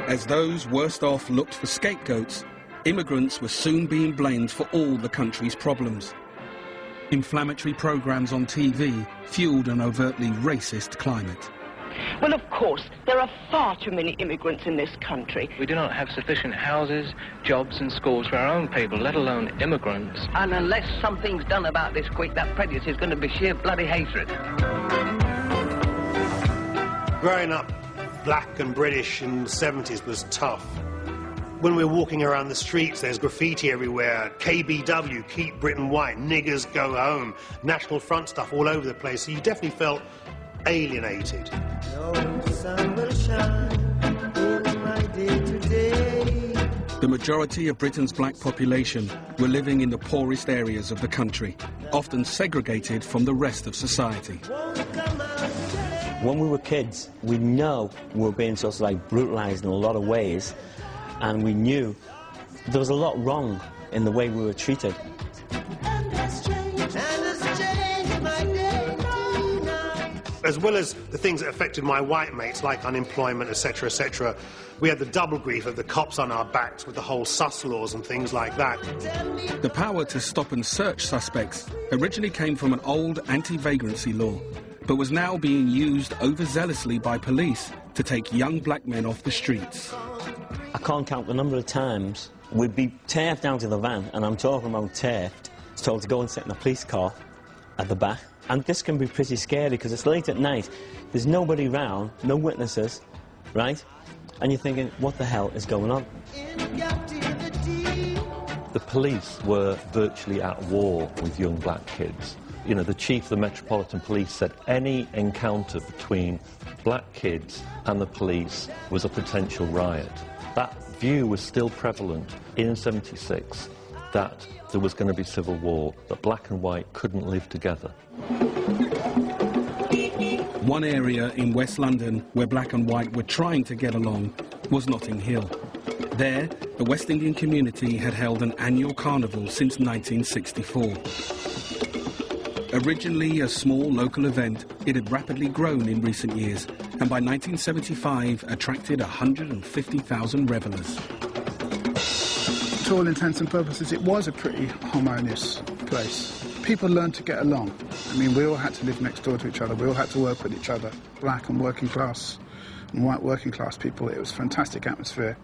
As those worst off looked for scapegoats, immigrants were soon being blamed for all the country's problems. Inflammatory programmes on TV fueled an overtly racist climate. Well, of course, there are far too many immigrants in this country. We do not have sufficient houses, jobs and schools for our own people, let alone immigrants. And unless something's done about this quick, that prejudice is going to be sheer bloody hatred. Growing up black and British in the 70s was tough. When we were walking around the streets, there's graffiti everywhere. KBW, Keep Britain White, niggers go home, National Front stuff all over the place. So you definitely felt alienated. The majority of Britain's black population were living in the poorest areas of the country, often segregated from the rest of society. When we were kids, we know we were being sort of like brutalised in a lot of ways, and we knew there was a lot wrong in the way we were treated. As well as the things that affected my white mates, like unemployment, etc., etc., we had the double grief of the cops on our backs with the whole sus laws and things like that. The power to stop and search suspects originally came from an old anti-vagrancy law, but was now being used overzealously by police to take young black men off the streets. I can't count the number of times we'd be turfed down to the van, and I'm talking about turfed, told to go and sit in a police car at the back. And this can be pretty scary because it's late at night, there's nobody round, no witnesses, right? And you're thinking, what the hell is going on? The police were virtually at war with young black kids. You know, the chief of the Metropolitan Police said any encounter between black kids and the police was a potential riot. That view was still prevalent in '76, that there was going to be civil war, that black and white couldn't live together. One area in West London where black and white were trying to get along was Notting Hill. There, the West Indian community had held an annual carnival since 1964. Originally a small local event, it had rapidly grown in recent years, and by 1975 attracted 150,000 revellers. To all intents and purposes, it was a pretty harmonious place. People learned to get along. I mean, we all had to live next door to each other. We all had to work with each other. Black and working class and white working class people. It was a fantastic atmosphere.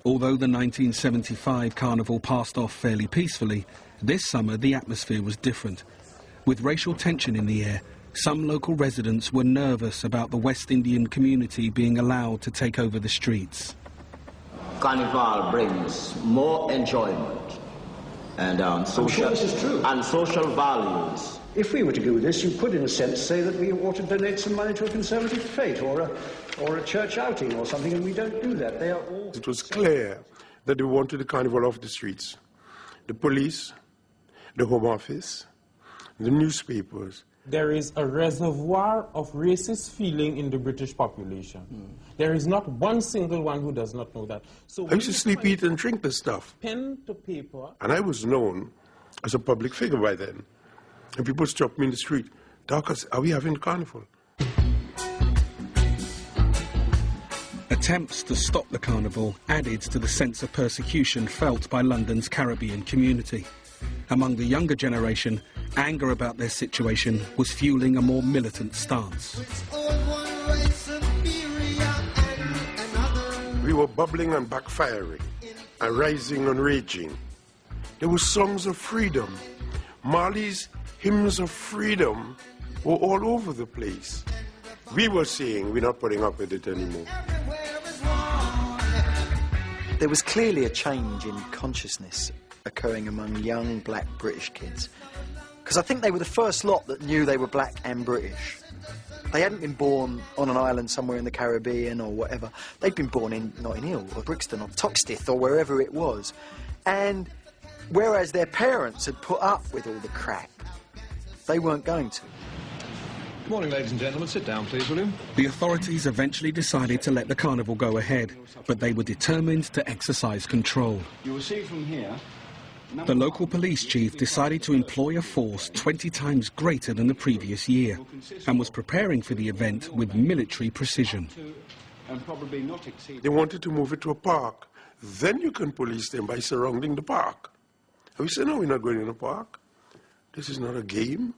Although the 1975 carnival passed off fairly peacefully, this summer the atmosphere was different. With racial tension in the air, some local residents were nervous about the West Indian community being allowed to take over the streets. Carnival brings more enjoyment and social values. If we were to do this, you could, in a sense, say that we ought to donate some money to a conservative fete or a church outing or something, and we don't do that. They are all... It was clear that they wanted the carnival off the streets. The police, the Home Office, the newspapers. There is a reservoir of racist feeling in the British population. There is not one single one who does not know that. So I used to sleep, eat and drink this stuff. Pen to paper. And I was known as a public figure by then. And people stopped me in the street. Darkers, are we having a carnival? Attempts to stop the carnival added to the sense of persecution felt by London's Caribbean community. Among the younger generation, anger about their situation was fueling a more militant stance. We were bubbling and backfiring, and rising and raging. There were songs of freedom. Marley's hymns of freedom were all over the place. We were saying we're not putting up with it anymore. There was clearly a change in consciousness occurring among young black British kids. Because I think they were the first lot that knew they were black and British. They hadn't been born on an island somewhere in the Caribbean or whatever. They'd been born in Notting Hill or Brixton or Toxteth or wherever it was. And whereas their parents had put up with all the crap, they weren't going to. Good morning, ladies and gentlemen. Sit down, please, will you? The authorities eventually decided to let the carnival go ahead, but they were determined to exercise control. You will see from here... The local police chief decided to employ a force 20 times greater than the previous year and was preparing for the event with military precision. and probably not exceed... They wanted to move it to a park. Then you can police them by surrounding the park. And we said, no, we're not going in the park. This is not a game.